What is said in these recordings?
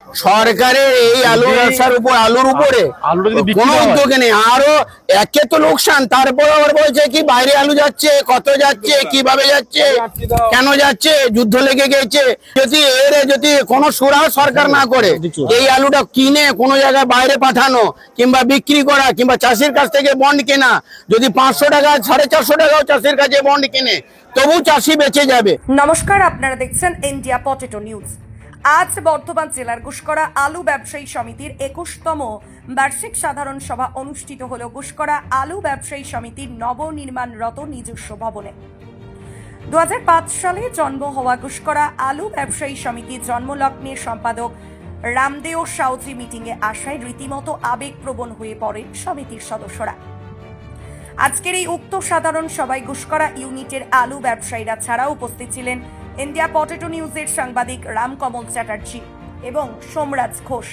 সরকারের এই আলু ব্যবসার উপর আলুর উপরে কোনো উদ্যোগ নেই, আরো একে তো লোকসান, তারপর আবার বলছে কি বাইরে আলু যাচ্ছে, কত যাচ্ছে, কিভাবে যাচ্ছে, কেন যাচ্ছে, যুদ্ধ লেগে গেছে। যদি কোনো সুরাহ সরকার না করে এই আলুটা কিনে কোনো জায়গায় বাইরে পাঠানো কিংবা বিক্রি করা কিংবা চাষির কাছ থেকে বন্ড কেনা, যদি 500 টাকা 450 টাকাও চাষির কাছে বন্ড কিনে তবু চাষি বেঁচে যাবে। নমস্কার, আপনারা দেখছেন ইন্ডিয়া পটেটো নিউজ। আজ বর্ধমান জেলার গুসকরা আলু ব্যবসায়ী সমিতির 21তম বার্ষিক সাধারণ সভা অনুষ্ঠিত হল গুসকরা আলু ব্যবসায়ী সমিতির নবনির্মাণরত নিজস্ব ভবনে। 2005 সালে জন্ম হওয়া গুসকরা আলু ব্যবসায়ী সমিতির জন্মলগ্নের সম্পাদক রামদেও সাউজি মিটিংয়ে আসায় রীতিমতো আবেগপ্রবণ হয়ে পড়েন সমিতির সদস্যরা। আজকের এই উক্ত সাধারণ সভায় গুসকরা ইউনিটের আলু ব্যবসায়ীরা ছাড়াও উপস্থিত ছিলেন ইন্ডিয়া পটেটো নিউজের সাংবাদিক রামকমল চ্যাটার্জি এবং সোমরাজ ঘোষ।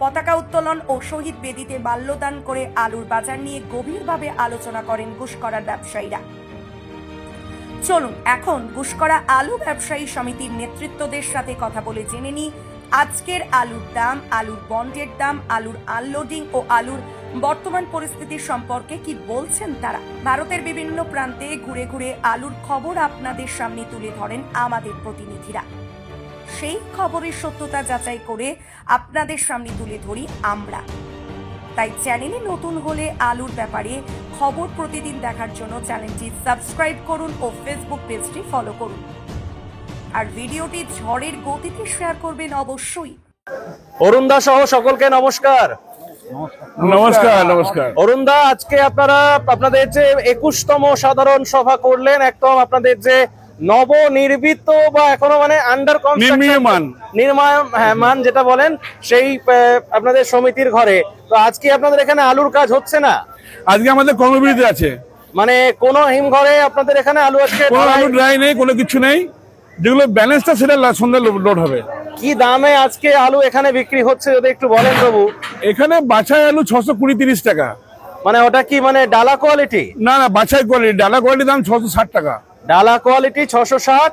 পতাকা উত্তোলন ও শহীদ বেদিতে মাল্যদান করে আলুর বাজার নিয়ে গভীরভাবে আলোচনা করেন গুসকরার ব্যবসায়ীরা। চলুন এখন গুসকরা আলু ব্যবসায়ী সমিতির নেতৃত্বদের সাথে কথা বলে জেনে নিই আজকের আলুর দাম, আলুর বন্ডের দাম, আলুর আনলোডিং ও আলুর বর্তমান পরিস্থিতির সম্পর্কে কি বলছেন তারা। ভারতের বিভিন্ন প্রান্তে ঘুরে ঘুরে আলুর খবর আপনাদের সামনে তুলে ধরেন আমাদের প্রতিনিধিরা। সেই খবরের সত্যতা যাচাই করে আপনাদের সামনে তুলে ধরি আমরা। তাই চ্যানেলে নতুন হলে আলুর ব্যাপারে খবর প্রতিদিন দেখার জন্য চ্যানেলটি সাবস্ক্রাইব করুন ও ফেসবুক পেজটি ফলো করুন। আর ভিডিওটি ঝড়ের গতিতে শেয়ার করবেন অবশ্যই। অরুণদা সহ সকলকে নমস্কার। নমস্কার। নমস্কার অরুণদা, আজকে আপনারা আপনাদের যে 21তম সাধারণ সভা করলেন, একদম আপনাদের যে নবনির্মিত বা এখনো মানে আন্ডার কনস্ট্রাকশন নির্মাণ যেটা বলেন সেই আপনাদের সমিতির ঘরে, তো আজকে আপনাদের এখানে আলুর কাজ হচ্ছে না? আজকে আমাদের কর্মবিরতি আছে, মানে কোন হিমঘরে আপনাদের এখানে আলু আজকে আলু ড্রাই নেই, কোনো কিছু নেই, যেগুলো ব্যালেন্সটা সেটা সন্ধ্যা লোড হবে। কি দামে আজকে আলু এখানে বিক্রি হচ্ছে যদি একটু বলেন প্রভু? এখানে বাছাই আলু 620-30 টাকা। মানে ওটা কি মানে ডালা কোয়ালিটি? না না, বাছাই কোয়ালিটি। ডালা কোয়ালিটির দাম 660 টাকা। ডালা কোয়ালিটি 660,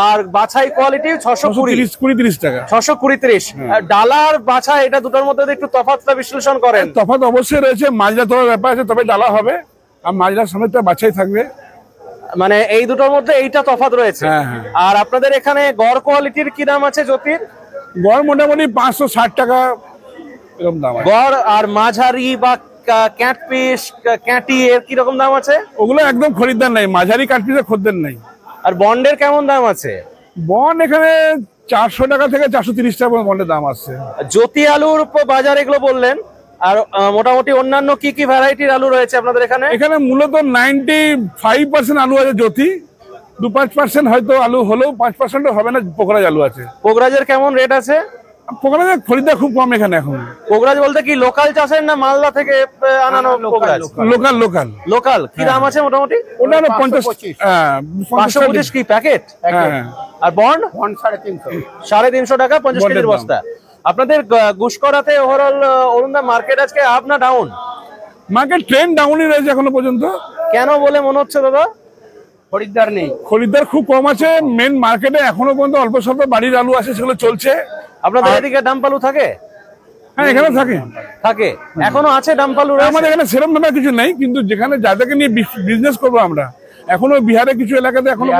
আর বাছাই কোয়ালিটি 620-30 টাকা। 620-30। ডালার বাছাই এটা দুটোর মধ্যে একটু তফাৎটা বিশ্লেষণ করেন। তফাৎ অবশ্যই রয়েছে, মাজরা তোমার ব্যাপার আছে, তবে ডালা হবে আর মাজরার সমেত বাছাই থাকবে। মানে এই দুটোর মধ্যে এইটা তফাৎ রয়েছে। আর আপনাদের এখানে গড় কোয়ালিটির কি দাম আছে জ্যোতির? গড় মোটামুটি 560 টাকা এরকম দাম আছে গড়। আর মাঝারি বা ক্যাট পিস, ক্যাটি এর কি রকম দাম আছে? ওগুলো একদম খরিদ্দার নাই, মাঝারি কাট পিসের খরিদ্দার নাই। আর বন্ডের কেমন দাম আছে? বন্ড এখানে 400 টাকা থেকে 430 টাকা বন্ডের দাম আছে। জ্যোতি আলুর বাজার এগুলো বললেন, আর মোটামুটি অন্যান্য কি কি ভ্যারাইটির আলু রয়েছে আপনাদের এখানে? এখানে মূলত 95% আলু আছে জ্যোতি, 2-5% হয়তো আলু হলেও 5% হবে না পোকরাজ আলু আছে। পোকরাজের কেমন রেট আছে? পোকরাজের খরিদ্দার খুব কম এখানে এখন। পোকরাজ বলতে কি লোকাল চাষের না মালদা থেকে আনানো পোকরাজ? লোকাল কি দাম আছে মোটামুটি? ওটা 525 কি প্যাকেট? আর বন্ড 350 টাকা 50 কেজির বস্তা। আপনাদের গুসকরাতে ওভারঅল অরুণদা মার্কেট আজকে আপ না ডাউন? মার্কেট ট্রেন্ড ডাউনই রয়েছে এখনো পর্যন্ত। কেন বলে মনে হচ্ছে দাদা? খরিদ্দার নেই, খরিদ্দার খুব কম আছে। মেন মার্কেটে এখনো পর্যন্ত অল্প স্বল্প বাড়ির আলু আছে, সেগুলো চলছে। আপনাদের এদিকে ডাম্পালু থাকে? হ্যাঁ, এখানে থাকে এখনো আছে ডাম্পালু? আমাদের এখানে সেরকম ব্যাপার কিছু নেই, কিন্তু যেখানে যাদেরকে নিয়ে বিজনেস করবো আমরা, এখনো বিহারে কিছু এলাকাতে এখনো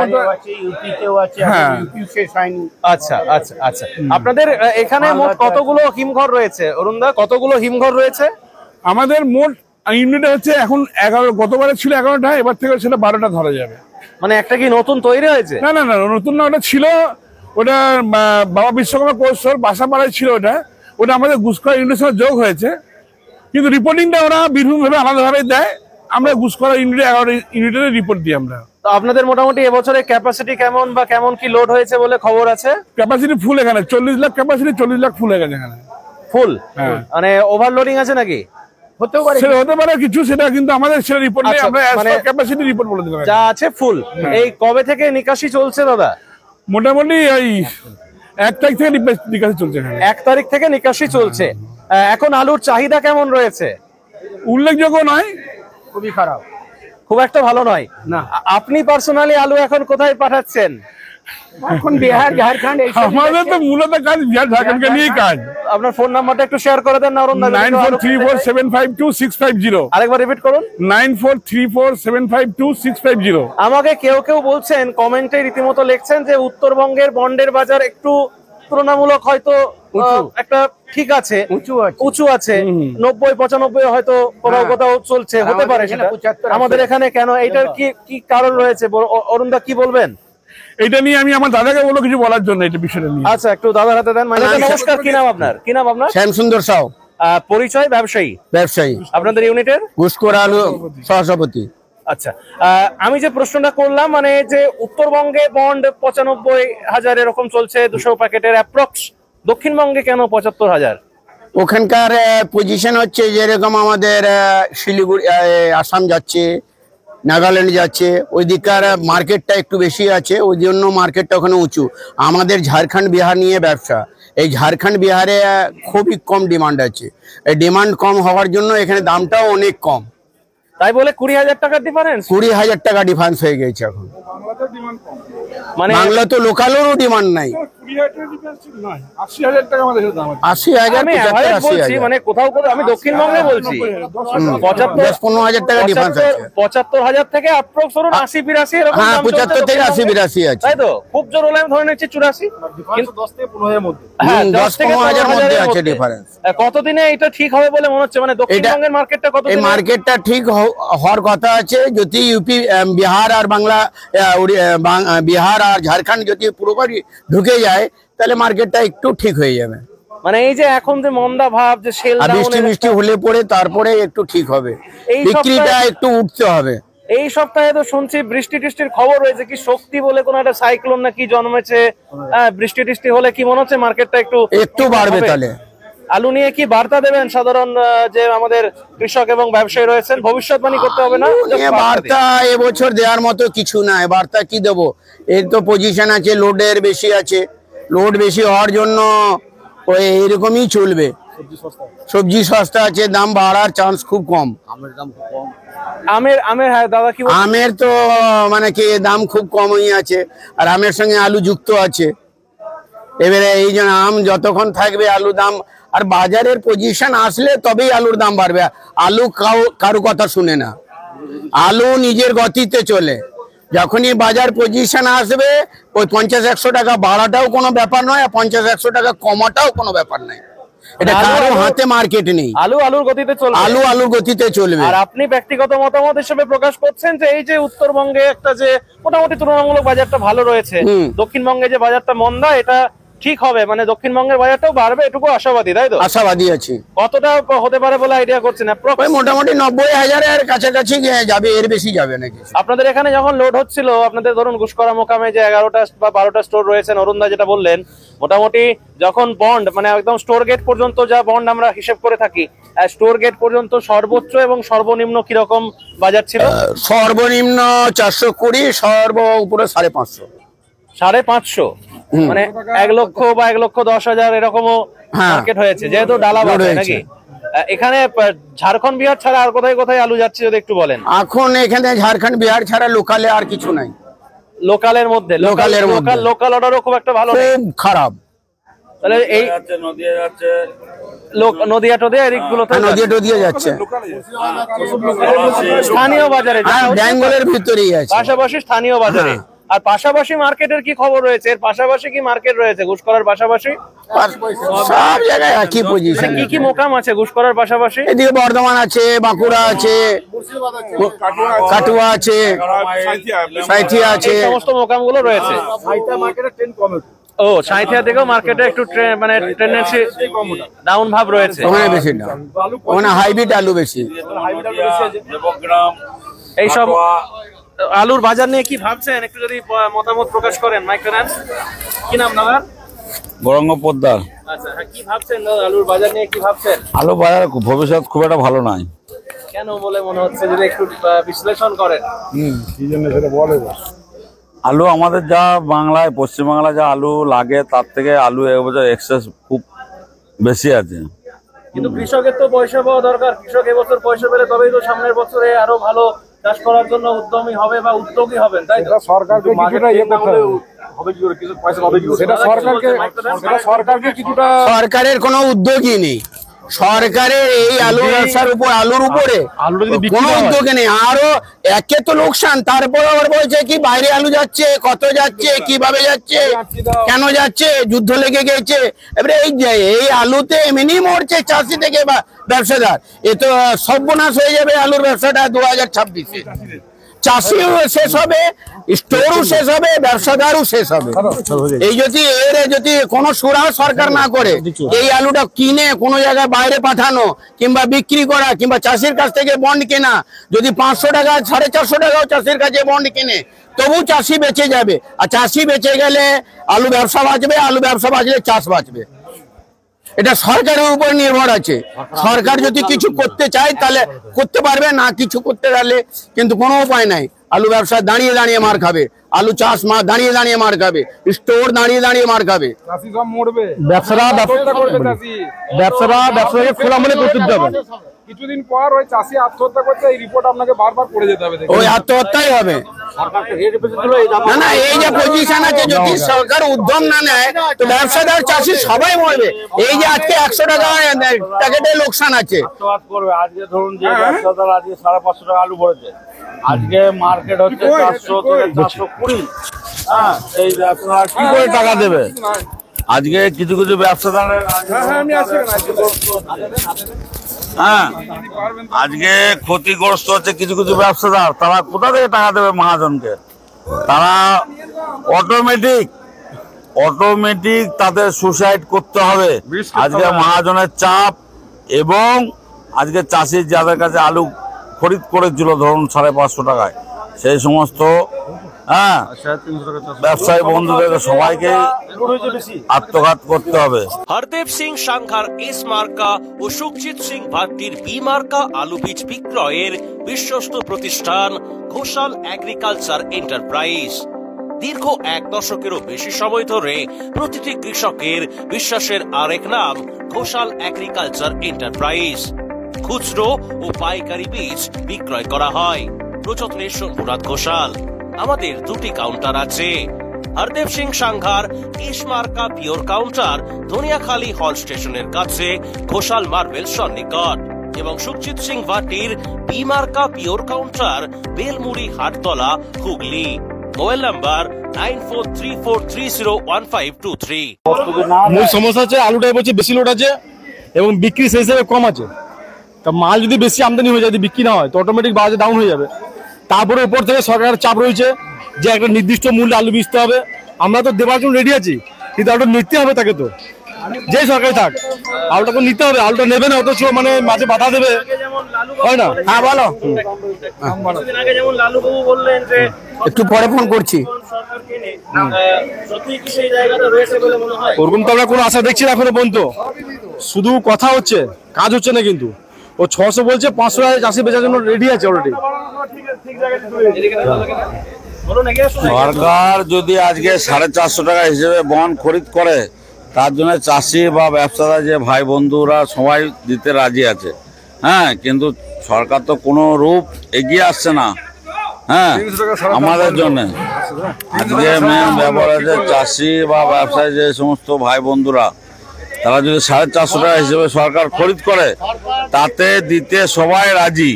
আচ্ছা আচ্ছা আচ্ছা। আপনাদের এখানে মোট কতগুলো হিমঘর রয়েছে অরুণদা? কতগুলো হিমঘর রয়েছে? আমাদের মোট ইউনিট হচ্ছে এখন 11। গতবারে ছিল 11টা, এবার থেকে সেটা 12টা ধরা যাবে। মানে একটা কি নতুন তৈরি হয়েছে? না না না, নতুন না, ওটা ছিল, ওটা বাবা বিশ্বকর্মা কোর্সের বাসাপাড়ায় ছিল। ওটা আমাদের গুসকরা ইউনিটের সঙ্গে যোগ হয়েছে, কিন্তু রিপোর্টিংটা ওরা বীরভূম ভাবে আলাদাভাবে দেয়। আমরা গুসকরা ইউনিটে 11 ইউনিটের রিপোর্ট দিই আমরা। তো আপনাদের মোটামুটি এবছরে ক্যাপাসিটি কেমন বা কেমন কি লোড হয়েছে বলে খবর আছে? ক্যাপাসিটি ফুল এখানে 40 লাখ ক্যাপাসিটি, 40 লাখ ফুল এখানে ফুল। মানে ওভারলোডিং আছে নাকি? হতে পারে কিছু, সেটা কিন্তু আমাদের সেটা রিপোর্ট নেই। আমরা ক্যাপাসিটি রিপোর্ট বলে দিলাম, যা আছে ফুল। এই কবে থেকে নিকাশি চলছে দাদা? মোটামুটি এই 1 তারিখ থেকে নিকাশি চলছে। 1 তারিখ থেকে নিকাশি চলছে। এখন আলুর চাহিদা কেমন রয়েছে? উল্লেখযোগ্য নয়, খুবই খারাপ, খুব একটা ভালো নয় না। আপনি পার্সোনালি আলু এখন কোথায় পাঠাচ্ছেন? এখন বিহার ঝাড়খণ্ড আমাদের তো মূলত কাজ বিহার ঝাড়খণ্ডকে নিয়ে কাজ। আপনার ফোন নাম্বারটা একটু শেয়ার করে দেন না অরুণ দা। 9434752650। আরেকবার রিপিট করুন। 9434752650। আমাকে কেউ কেউ বলছেন, কমেন্টে রীতিমতো লিখছেন যে উত্তরবঙ্গের বন্ডের বাজার একটু তুলনামূলক হয়তো একটা ঠিক আছে, উঁচু আছে, 90-95 হয়তো কোথাও কোথাও চলছে, হতে পারে সেটা। আমাদের এখানে কেন, এইটার কি কারণ রয়েছে অরুণ দা, কি বলবেন? এটা নিয়ে আমি আমার দাদাকে বলবো কিছু বলার জন্য, এটা বিষয়টা নিয়ে। আচ্ছা, একটু দাদার হাতে দেন। নমস্কার, কি নাম আপনার? কি নাম আপনার? শ্যামসুন্দর সাউ। পরিচয়? ব্যবসায়ী। ব্যবসায়ী। আপনাদের ইউনিটের ঘুষখোর আলু সহসভাপতি। আচ্ছা, আমি যে প্রশ্নটা করলাম, মানে যে উত্তরবঙ্গে বন্ড 95,000 এরকম চলছে 200 প্যাকেটের অ্যাপ্রক্স, দক্ষিণবঙ্গে কেন 75,000? ওখানকার পজিশন হচ্ছে যেরকম আমাদের শিলিগুড়ি, আসাম যাচ্ছে, নাগাল্যান্ড যাচ্ছে, ওই দিককার মার্কেটটা একটু বেশি আছে, ওই জন্য মার্কেটটা ওখানে উঁচু। আমাদের ঝাড়খণ্ড বিহার নিয়ে ব্যবসা, এই ঝাড়খণ্ড বিহারে খুবই কম ডিমান্ড আছে। এই ডিমান্ড কম হওয়ার জন্য এখানে দামটাও অনেক কম। তাই বলে 20,000 টাকার ডিফারেন্স? 20,000 টাকা ডিফারেন্স হয়ে গেছে এখন। মানে বাংলা তো লোকালেরও ডিমান্ড নাই। 80,000 টাকা আমাদের দাম আছে। 80,000, আমি 75,000, বলছি, মানে কোথাও কোথাও, আমি দক্ষিণবঙ্গে বলছি 10-15,000 টাকা ডিফারেন্স আছে। 75,000 থেকে অ্যাপ্রক্স ধরুন 80-82 এরকম হ্যাঁ, দাম চলছে 75 থেকে দক্ষিণবঙ্গে। 80-82 আছে। তাই তো? খুব জোর হলে আমি ধরে নিচ্ছি 84। কিন্তু 10 থেকে 15,000 মধ্যে। হ্যাঁ, 10 থেকে 10-15,000 মধ্যে 15,000 আছে ডিফারেন্স। কতদিনে এটা ঠিক হবে বলে মনে হচ্ছে? মানে দক্ষিণবঙ্গের মার্কেটটা এই কতদিনে? মার্কেটটা ঠিক হওয়ার কথা আছে যদি ইউপি, বিহার আর বাংলা, বিহার আর ঝাড়খণ্ড যদি পুরোপুরি ঢুকে যায় তাহলে মার্কেটটা একটু ঠিক হয়ে যাবে। মানে এই যে এখন যে মন্দা ভাব, যে সেল আর বৃষ্টি বৃষ্টি হলে পরে তারপরে একটু ঠিক হবে, এই বিক্রিটা একটু উঠতে হবে। এই সপ্তাহে তো শুনছি বৃষ্টি টিষ্টির খবর রয়েছে, কি শক্তি বলে কোন একটা সাইক্লোন নাকি জন্মেছে। বৃষ্টি টিষ্টি হলে কি মনে হচ্ছে মার্কেটটা একটু বাড়বে। তাহলে আলু নিয়ে কি বার্তা দেবেন সাধারণ যে আমাদের কৃষক এবং ব্যবসায়ী রয়েছেন? ভবিষ্যৎবাণী করতে হবে না? বার্তা এবছর দেওয়ার মতো কিছু নাই। বার্তা কি দেবো, এর তো পজিশন আছে, লোডের বেশি আছে, লোড বেশি হওয়ার জন্য ওই এরকমই চলবে। সবজি সস্তা আছে, দাম বাড়ার চান্স খুব কম। আমের হ্যাঁ দাদা, কি আমের তো মানে কি দাম খুব কমই আছে, আর আমের সঙ্গে আলু যুক্ত আছে। এবারে এই জন্য আম যতক্ষণ থাকবে আলু দাম, আর বাজারের পজিশন আসলে তবেই আলুর দাম বাড়বে। আলু কারো কথা শুনে না, আলু নিজের গতিতে চলে। যখনই বাজার পজিশন আসবে, ওই 50-100 টাকা বাড়াটাও কোনো ব্যাপার নয়, আর 50-100 টাকা কমাটাও কোনো ব্যাপার নয়। এটা কারো হাতে মার্কেট নেই। আলুর গতিতে চলবে। আলুর গতিতে চলবে। আর আপনি ব্যক্তিগত মতামত হিসেবে প্রকাশ করছেন যে এই যে উত্তরবঙ্গে একটা যে মোটামুটি তুলনামূলক বাজারটা ভালো রয়েছে, দক্ষিণবঙ্গে যে বাজারটা মন্দা, এটা ঠিক হবে, মানে দক্ষিণবঙ্গের বাজারটাও বাড়বে, এটুকু আশাবাদী, তাই তো? আশাবাদী আছি। কতটা হতে পারে বলে আইডিয়া করছেন? মোটামুটি 90,000-এর কাছাকাছি যাবে, এর বেশি যাবে নাকি? আপনাদের এখানে যখন লোড হচ্ছিল, আপনাদের ধরুন ঘুষকরা মোকামে যে 11টা বা 12টা স্টোর রয়েছেন, অরুণদা যেটা বললেন, মোটামুটি যখন বন্ড মানে একদম স্টোর গেট পর্যন্ত যা বন্ড আমরা হিসেব করে থাকি, স্টোর গেট পর্যন্ত সর্বোচ্চ এবং সর্বনিম্ন কিরকম বাজার ছিল? সর্বনিম্ন 420, সর্ব উপরে 550। 550, মানে 1 লক্ষ বা 1,10,000 এরকমও মার্কেট হয়েছে, যেহেতু ডালা বাড়ছে নাকি? এখানে ঝাড়খণ্ড বিহার ছাড়া আর কোথায় কোথায় আলু যাচ্ছে যদি একটু বলেন? এখন এখানে ঝাড়খণ্ড বিহার ছাড়া লোকালে আর কিছু নাই। লোকাল অর্ডারও খুব একটা ভালো নেই, খুব খারাপ। তাহলে এই নদিয়া টদিয়া এদিকগুলোতে নদিয়া যাচ্ছে স্থানীয় বাজারে, বেঙ্গলের ভিতরেই আছে, পাশাপাশি স্থানীয় বাজারে। আর পাশাপাশি মার্কেটের কি খবর রয়েছে? এর পাশাপাশি কি মার্কেট রয়েছে ঘুষকরার পাশাপাশি? সব জায়গায় একই পজিশন। কি কি মোকাম আছে ঘুষকরার পাশাপাশি? এদিকে বর্ধমান আছে, বাঁকুড়া আছে, কাটুয়া আছে, সাঁইথিয়া আছে, সমস্ত মোকাম গুলো রয়েছে। ও, সাঁইথিয়া থেকেও মার্কেটে একটু মানে টেন্ডেন্সি ডাউন ভাব রয়েছে। ওখানে বেশি দাম, ওখানে হাইব্রিড আলু বেশি। এইসব আলুর বাজার নিয়ে কি ভাবছেন একটু যদি মতামত প্রকাশ করেন? মাইক্রোন্যান্স, কি নাম দাদা? গৌরাঙ্গ পোদ্দার। আচ্ছা, হ্যাঁ, কি ভাবছেন আলুর বাজার নিয়ে? কি ভাবছেন? আলু বাজার ভবিষ্যৎ খুব একটা ভালো নয়। কেন বলে মনে হচ্ছে, যদি একটু বিশ্লেষণ করেন? কি জন্য সেটা বলে। আলু আমাদের যা বাংলায়, পশ্চিমবাংলায় যা আলু লাগে তার থেকে আলু এবছর এক্সেস খুব বেশি আছে। কিন্তু কৃষকের তো পয়সা পাওয়া দরকার। কৃষক এবছর পয়সা পেলে তবেই তো সামনের বছরে আরো ভালো চাষ করার জন্য উদ্যমী হবে বা উদ্যোগী হবেন, তাই তো? সরকারকে কিছুটা ইয়ে করতে হবে। সরকারকে কিছুটা সরকারের কোনো উদ্যোগই নেই, সরকারের এই আলুর উপরে কোনো উদ্যোগ নেই। আরো একে তো লোকসান, তারপরে আবার বলছে কি বাইরে আলু যাচ্ছে, কত যাচ্ছে, কিভাবে যাচ্ছে, কেন যাচ্ছে, যুদ্ধ লেগে গেছে। এবারে এই আলুতে এমনি মরছে চাষি থেকে বা ব্যবসাদার, এ তো সর্বনাশ হয়ে যাবে আলুর ব্যবসাটা 2026-এ। চাষিও শেষ হবে, স্টোরও শেষ হবে, ব্যবসাদারও শেষ হবে। এই যদি কোনো সুরা সরকার না করে, এই আলুটা কিনে কোনো জায়গায় বাইরে পাঠানো কিংবা বিক্রি করা কিংবা চাষির কাছ থেকে বন্ড কেনা, যদি 500 টাকা 450 টাকাও চাষির কাছে বন্ড কিনে, তবু চাষি বেঁচে যাবে। আর চাষি বেঁচে গেলে আলু ব্যবসা বাঁচবে, আলু ব্যবসা বাঁচলে চাষ বাঁচবে। এটা সরকারের উপর নির্ভর আছে। সরকার যদি কিছু করতে চায় তাহলে করতে পারবে, না কিছু করতে গেলে কিন্তু কোনো উপায় নাই। আলু ব্যবসা দাঁড়িয়ে দাঁড়িয়ে মার খাবে, আলু চাষ দাঁড়িয়ে দাঁড়িয়ে মার খাবে, স্টোর দাঁড়িয়ে দাঁড়িয়ে মার খাবে। ব্যবসাকে খোলামুলি করতে হবে। কিছুদিন পর ওই চাষি আত্মহত্যা করছে, এই রিপোর্ট আপনাকে বারবার পড়ে যেতে হবে। ওই আত্মহত্যাই হবে। না, এই যে পজিশন আছে, যদি সরকার উদ্যম না নেয় তো ব্যবসাদার চাষি সবাই মরবে। এই যে আজকে 100 টাকা প্যাকেটে লোকসান আছে, আজকে ধরুন যে ব্যবসাদার আজকে 550 টাকা আলু ভরেছে, আজকে মার্কেট হচ্ছে 400 থেকে 420। হ্যাঁ, এই ব্যবসাদার কি করে টাকা দেবে? আজকে কিছু কিছু ব্যবসাদারের হ্যাঁ আজকে ক্ষতিগ্রস্ত হচ্ছে কিছু কিছু ব্যবসাদার। তারা কোথা থেকে টাকা দেবে মহাজনকে? তারা অটোমেটিক তাদের সুসাইড করতে হবে। আজকে মহাজনের চাপ, এবং আজকে চাষি যাদের কাছে আলু খরিদ করেছিল ধরুন 550 টাকায়, সেই সমস্ত ব্যবসায়ী বন্ধুদের সবাইকে আত্মঘাত করতে হবে। হরদেব সিং সাংঘার এস মার্কা ও সুখজিৎ সিং ভাট্টির বি মার্কা আলু বীজ বিক্রয়ের বিশ্বস্ত প্রতিষ্ঠান ঘোষাল এগ্রিকালচার এন্টারপ্রাইজ। দীর্ঘ 1 দশকেরও বেশি সময় ধরে প্রতিটি কৃষকের বিশ্বাসের আরেক নাম ঘোষাল এগ্রিকালচার এন্টারপ্রাইজ। খুচরো ও পাইকারি বীজ বিক্রয় করা হয়। প্রযত্নে শম্ভুনাথ ঘোষাল। আমাদের 2টি কাউন্টার আছে। হরদেব সিং সাংঘার এস মার্কা পিওর কাউন্টার ধনিয়াখালী হল স্টেশনের কাছে ঘোষাল মার্বেল সন্নিকট, এবং সুখজিৎ সিং ভাটির বি মার্কা pure counter Belmuri Hattala Hooghly. Mobile number 9434301523। মূল সমস্যা হচ্ছে আলুটাই বলছে বেশি লোড আছে এবং বিক্রি সেই হিসেবে কম আছে। তা মাল যদি বেশি আমদানি হয়ে যায়, যদি বিক্রি না হয় তো অটোমেটিক বাজার ডাউন হয়ে যাবে। তারপরে উপর থেকে সরকারের চাপ রয়েছে যে একটা নির্দিষ্ট মূল্যে আলু বেচতে হবে। আমরা তো দেওয়ার জন্য রেডি আছি, কিন্তু আলুটা নিতে হবে তাকে, তো যেই সরকারি থাক আলুটা তো নিতে হবে। আলুটা নেবে না, অথচ মানে মাঝে বাধা দেবে, হয় না? হ্যাঁ বলো, একটু পরে ফোন করছি। ওরকম তো আমরা কোনো আশা দেখছি না এখনো পর্যন্ত। শুধু কথা হচ্ছে, কাজ হচ্ছে না। কিন্তু ও 600 বলছে, 500 টাকা চাষি বেচার জন্য রেডি আছে অলরেডি। সরকার যদি আজকে 450 টাকা হিসেবে বন খরিদ করে, তার জন্য চাষি বা ব্যবসাদার যে ভাই বন্ধুরা সবাই দিতে রাজি আছে। হ্যাঁ, কিন্তু সরকার তো কোনো রূপ এগিয়ে আসছে না। হ্যাঁ, আমাদের জন্য আজকে মেন ব্যাপার আছে চাষি বা ব্যবসায়ী যে সমস্ত ভাই বন্ধুরা, তারা যদি 450 টাকা হিসেবে সরকার খরিদ করে, তাতে দিতে সবাই রাজি।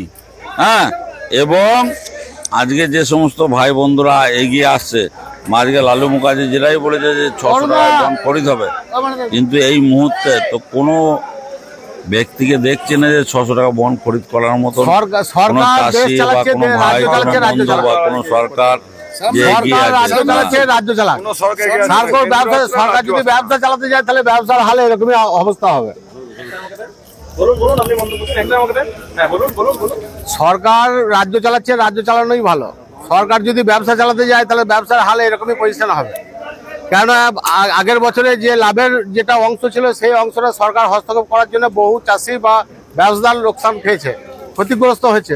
হ্যাঁ, এবং আজকে যে সমস্ত ভাই বন্ধুরা এগিয়ে আসছে, আজকে লালু মুখার্জি যেটাই বলেছে যে 600 টাকায় বন খরিদ হবে, কিন্তু এই মুহূর্তে তো কোনো ব্যক্তিকে দেখছে না যে 600 টাকা বন খরিদ করার মতো কোনো চাষি বা কোনো ভাই কোনো বন্ধু বা কোনো সরকার যে এগিয়ে আছে। রাজ্য চালাক সরকার যদি ব্যবসা চালাতে যায় তাহলে ব্যবসার হালে এরকমই অবস্থা হবে। সরকার রাজ্য চালাচ্ছে, রাজ্য চালানোই ভালো। সরকার যদি ব্যবসা চালাতে যায় তাহলে ব্যবসার হালে এরকমই পজিশন হবে। কেননা আগের বছরে যে লাভের যেটা অংশ ছিল, সেই অংশটা সরকার হস্তক্ষেপ করার জন্য বহু চাষি বা ব্যবসাদার লোকসান খেয়েছে, ক্ষতিগ্রস্ত হয়েছে।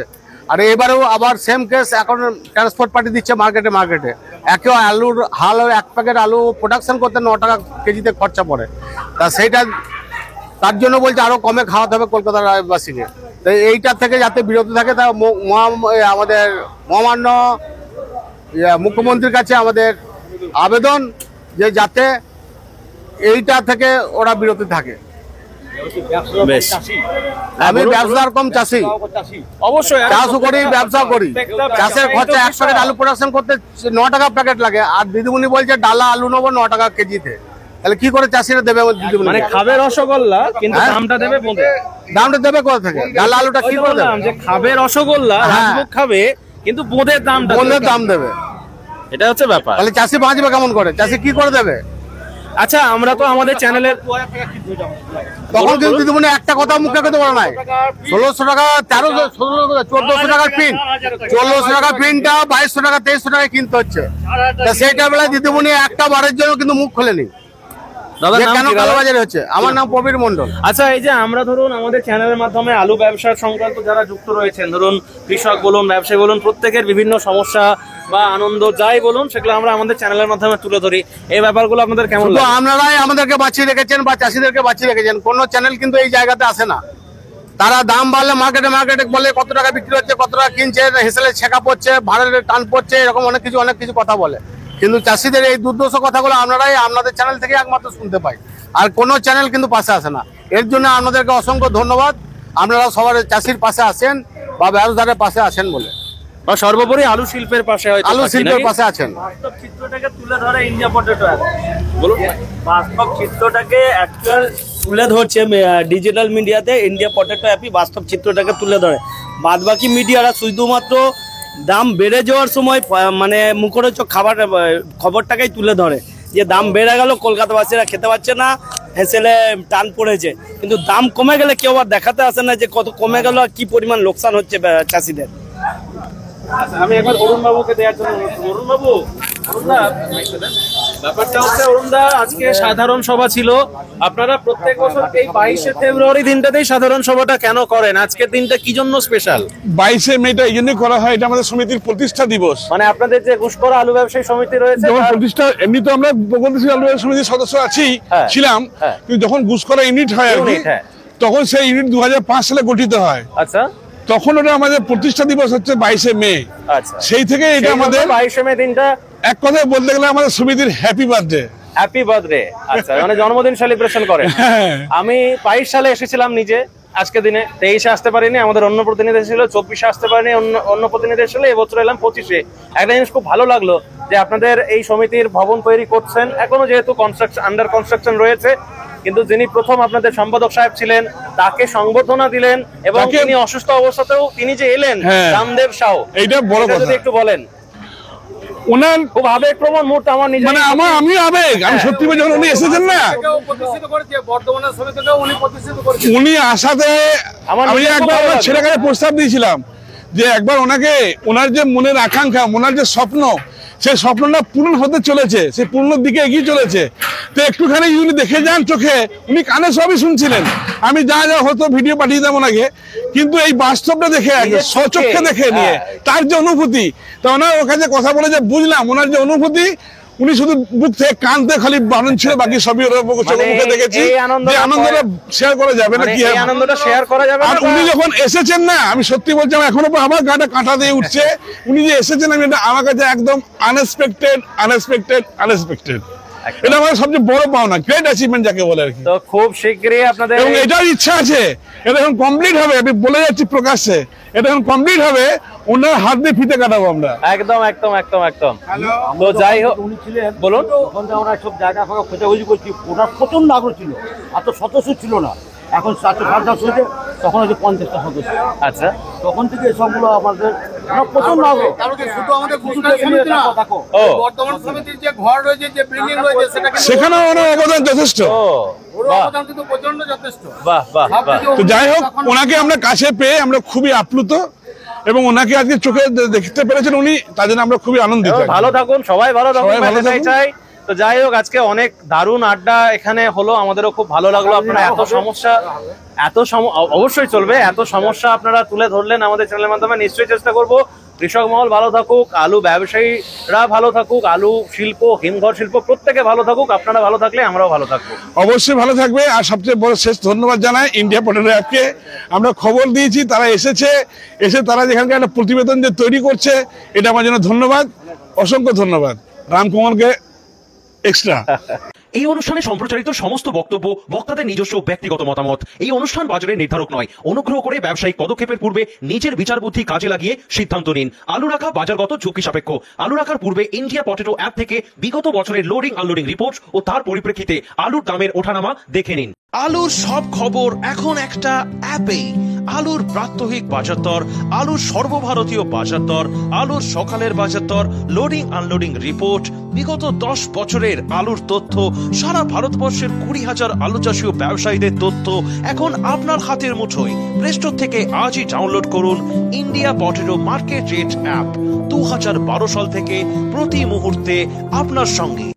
আর এবারেও আবার সেম কেস এখন ট্রান্সপোর্ট পার্টি দিচ্ছে মার্কেটে। একে আলুর হাল 1 প্যাকেট আলু প্রোডাকশন করতে 9 টাকা কেজিতে খরচা পড়ে। তা সেইটা তার জন্য বলছে আরো কমে খাওয়াতে হবে কলকাতার বাসীকে। তো এইটার থেকে যাতে বিরত থাকে, তা আমাদের মহামান্য মুখ্যমন্ত্রীর কাছে আমাদের আবেদন যে যাতে এইটা থেকে ওরা বিরত থাকে। বেশ, আমি ব্যবসার কম চাষি, অবশ্যই চাষও করি, ব্যবসা করি। চাষের খরচা 1 প্যাকেট আলু প্রোডাকশন করতে 9 টাকা প্যাকেট লাগে, আর দিদিমণি বলছে ডালা আলু নেবো 9 টাকা কেজিতে। তাহলে কি করে চাষিরা দেবে? দিদিমণি মানে খাবে রসগোল্লা, কিন্তু দামটা দেবে বোঁদে। দামটা দেবে কোথা থেকে? ডালা আলুটা কি করে দেবে? যে খাবে রসগোল্লা, রাজভোগ খাবে, কিন্তু বোঁদের দামটা বন্ধের দাম দেবে। এটা হচ্ছে ব্যাপার। তাহলে চাষি বাঁচবে কেমন করে? চাষি কি করে দেবে? আচ্ছা, আমরা তো আমাদের চ্যানেলের তখন কিন্তু দিদিমণি একটা কথা মুখে করতে পারে নাই। 1600 টাকা, 1400 টাকার প্রিন্ট, 1400 টাকা প্রিন্টটা 2200 টাকা 2300 টাকায় কিনতে হচ্ছে। তা সেইটা বেলায় দিদিমণি একটা বারের জন্য কিন্তু মুখ খোলেনি। দাদা যে কেন কালোবাজারি হচ্ছে? আমার নাম প্রবীর মন্ডল। আচ্ছা, এই যে আমরা ধরুন আমাদের চ্যানেলের মাধ্যমে আলু ব্যবসা সংক্রান্ত যারা যুক্ত রয়েছেন, ধরুন কৃষক বলুন, ব্যবসায়ী বলুন, প্রত্যেকের বিভিন্ন সমস্যা বা আনন্দ যাই বলুন, সেগুলো আমরা আমাদের চ্যানেলের মাধ্যমে তুলে ধরি। এই ব্যাপারগুলো আপনাদের কেমন তো লাগে? আপনারাই আমাদেরকে বাঁচিয়ে রেখেছেন বা চাষিদেরকে বাঁচিয়ে রেখেছেন। কোন চ্যানেল কিন্তু এই জায়গাতে আসে না। তারা দাম বাড়লে মার্কেটে বলে কত টাকা বিক্রি হচ্ছে, কত টাকা কিনছে, হেসেলে ছেঁকা পড়ছে, ভাড়ের টান পড়ছে, এরকম অনেক কিছু কথা বলে। কিন্তু চাষিদের এই দুর্দশা কথাগুলো আপনারাই আপনাদের চ্যানেল থেকে একমাত্র শুনতে পাই, আর কোনো চ্যানেল কিন্তু পাশে আসে না। এর জন্য আপনাদেরকে অসংখ্য ধন্যবাদ। আপনারা সবার চাষির পাশে আসেন বা ব্যবসাদারের পাশে আসেন বলে, বা সর্বোপরি আলু শিল্পের পাশে, হয়তো আলু শিল্পের পাশে আছেন। বাস্তব চিত্রটাকে তুলে ধরে ইন্ডিয়া পটেটো অ্যাপ। বলুন, বাস্তব চিত্রটাকে অ্যাকচুয়াল তুলে ধরছে ডিজিটাল মিডিয়াতে ইন্ডিয়া পটেটো অ্যাপই বাস্তব চিত্রটাকে তুলে ধরে। বাদবাকি মিডিয়ারা শুধুমাত্র দাম বেড়ে যাওয়ার সময় মানে মুখরোচক খবরটাকেই তুলে ধরে, যে দাম বেড়ে গেল, কলকাতাবাসীরা খেতে পারছে না, হেসেলে টান পড়েছে, কিন্তু দাম কমে গেলে কেউ আর দেখাতে আসে না যে কত কমে গেল আর কি পরিমাণ লোকসান হচ্ছে চাষিদের। আমি একবার অরুণ বাবুকে দেওয়ার জন্য অরুণ বাবু, ব্যাপারটা হচ্ছে অরুণদা, আজকে সাধারণ সভা ছিল। আপনারা প্রত্যেক বছর এই 22শে ফেব্রুয়ারি দিনটাতেই সাধারণ সভাটা কেন করেন? আজকের দিনটা কি জন্য স্পেশাল? 22শে মেটা এই জন্যই করা হয়, এটা আমাদের সমিতির প্রতিষ্ঠা দিবস। মানে আপনাদের যে ঘুষকরা আলু ব্যবসায়ী সমিতি রয়েছে, যেমন প্রতিষ্ঠা, এমনি তো আমরা প্রগতিশীল আলু ব্যবসায়ী সমিতির সদস্য ছিলাম, কিন্তু যখন ঘুষকরা ইউনিট হয় আর কি, তখন সেই ইউনিট 2005 সালে গঠিত হয়। আচ্ছা, তখন ওটা আমাদের প্রতিষ্ঠা দিবস হচ্ছে 22শে মে। আচ্ছা, সেই থেকে এটা আমাদের 22শে মে দিনটা এক কথায় বলতে গেলে আমাদের সমিতির হ্যাপি বার্থডে। Happy birthday. আচ্ছা, মানে জন্মদিন সেলিব্রেশন করেন। আমি 22 সালে এসেছিলাম নিজে, আজকে দিনে 23-এ আসতে পারিনি, আমাদের অন্য প্রতিনিধি ছিল, 24-এ আসতে পারিনি, অন্য প্রতিনিধি ছিল, এবছর এলাম 25-এ। একটা জিনিস খুব ভালো লাগলো যে আপনাদের এই সমিতির ভবন তৈরি করছেন, এখনো যেহেতু আন্ডার কনস্ট্রাকশন রয়েছে, কিন্তু যিনি প্রথম আপনাদের সম্পাদক সাহেব ছিলেন তাকে সংবর্ধনা দিলেন, এবং তিনি অসুস্থ অবস্থাতেও তিনি যে এলেন, রামদেব সাউ, এইটা বড় কথা। যদি একটু বলেন। ওনার খুব আবেগপ্রবণ মুহূর্ত আমার নিজে, মানে আমি আবেগ, আমি সত্যি বলছি, যখন উনি এসেছেন না, উনি আসাতে আমি একবার আমার ছেলেকে প্রস্তাব দিয়েছিলাম যে একবার ওনাকে, ওনার যে মনের আকাঙ্ক্ষা, ওনার যে স্বপ্ন, সেই স্বপ্নটা পূরণ হতে চলেছে, সেই পূর্ণর দিকে এগিয়ে চলেছে। তো একটুখানি উনি দেখে যান চোখে, উনি কানে সবই শুনছিলেন, আমি যা হতো ভিডিও পাঠিয়ে দিতাম ওনাকে, কিন্তু এই বাস্তবটা দেখে স্বচক্ষে দেখে নিয়ে তার যে অনুভূতি, তা ওনার কাছে কথা বলে যে বুঝলাম ওনার যে অনুভূতি, উনি শুধু বুক থেকে কানতে খালি বারণ ছিল, বাকি সবই ওর মুখে দেখেছি। যে আনন্দটা শেয়ার করা যাবে না, কি আনন্দটা শেয়ার করা যাবে। আর উনি যখন এসেছেন না, আমি সত্যি বলছি, আমার এখনো আমার গাটা কাঁটা দিয়ে উঠছে। উনি যে এসেছেন, আমি এটা আমার কাছে একদম আনএক্সপেক্টেড। এটা আমার সবচেয়ে বড় পাওনা, গ্রেট অ্যাচিভমেন্ট যাকে বলে আর কি। তো খুব শীঘ্রই আপনাদের, এবং এটাও ইচ্ছা আছে, এটা এখন কমপ্লিট হবে, আমি বলে যাচ্ছি প্রকাশ্যে, এটা এখন কমপ্লিট হবে, ওনার হাত দিয়ে ফিতে কাটাবো আমরা। একদম। তো যাই হোক, উনি ছিলেন, বলুন। তখন আমরা সব জায়গা ফাঁকা খোঁজাখুঁজি করছি, ওনার প্রচন্ড আগ্রহ ছিল, এত সদস্য ছিল না, এখন 400 হয়েছে, তখন হচ্ছে 50টা সদস্য। আচ্ছা, তখন থেকে সবগুলো আমাদের প্রচন্ড আগ্রহ। শুধু আমাদের বর্তমান সমিতির যে ঘর রয়েছে, যে বিল্ডিং রয়েছে, সেখানেও ওনার অবদান যথেষ্ট। তো যাই হোক, ওনাকে আমরা কাছে পেয়ে আমরা খুবই আপ্লুত, এবং ওনাকে আজকে চোখে দেখতে পেরেছেন উনি, তার জন্য আমরা খুবই আনন্দিত। ভালো থাকুন, সবাই ভালো থাকুন, চাই। তো যাই হোক, আজকে অনেক দারুণ আড্ডা এখানে হলো, আমাদেরও খুব ভালো লাগলো। আপনারা অবশ্যই চলবে, এত সমস্যা আপনারা তুলে ধরলেন আমাদের চ্যানেলের মাধ্যমে। নিশ্চয়ই চেষ্টা করবো কৃষক মহল ভালো থাকুক, আলু ব্যবসায়ীরা ভালো থাকুক, আলু শিল্প, হিমঘর শিল্প প্রত্যেকে ভালো থাকুক। আপনারা ভালো থাকলে আমরাও ভালো থাকবো। অবশ্যই ভালো থাকবে। আর সবচেয়ে বড় শেষ ধন্যবাদ জানাই ইন্ডিয়া পটেটো অ্যাপকে। আমরা খবর দিয়েছি, তারা এসে তারা যেখানকার একটা প্রতিবেদন যে তৈরি করছে, এটা আমার জন্য ধন্যবাদ, অসংখ্য ধন্যবাদ। রামকুমারকে এক্সট্রা। এই অনুষ্ঠানে সম্প্রচারিত সমস্ত বক্তব্য বক্তাদের নিজস্ব ব্যক্তিগত মতামত। এই অনুষ্ঠান বাজারের নির্ধারক নয়। অনুগ্রহ করে ব্যবসায়িক পদক্ষেপের পূর্বে নিজের বিচার বুদ্ধি কাজে লাগিয়ে সিদ্ধান্ত নিন। আলু রাখা বাজারগত ঝুঁকি সাপেক্ষ। আলু রাখার পূর্বে ইন্ডিয়া পটেটো অ্যাপ থেকে বিগত বছরের লোডিং আনলোডিং রিপোর্ট ও তার পরিপ্রেক্ষিতে আলুর দামের ওঠানামা দেখে নিন। আলুর সব খবর এখন একটা অ্যাপেই। আলুর প্রাত্যহিক বাজার দর, আলুর সর্বভারতীয় বাজার দর, আলুর সকালের বাজার দর, লোডিং আনলোডিং রিপোর্ট, বিগত 10 বছরের আলুর তথ্য, সারা ভারতবর্ষের 20,000 আলু চাষী ও ব্যবসায়ীদের তথ্য এখন আপনার হাতের মুঠোয়। প্লে স্টোর থেকে আজই ডাউনলোড করুন India potato market rate app. 2012 সাল থেকে প্রতি মুহূর্তে আপনার সঙ্গে।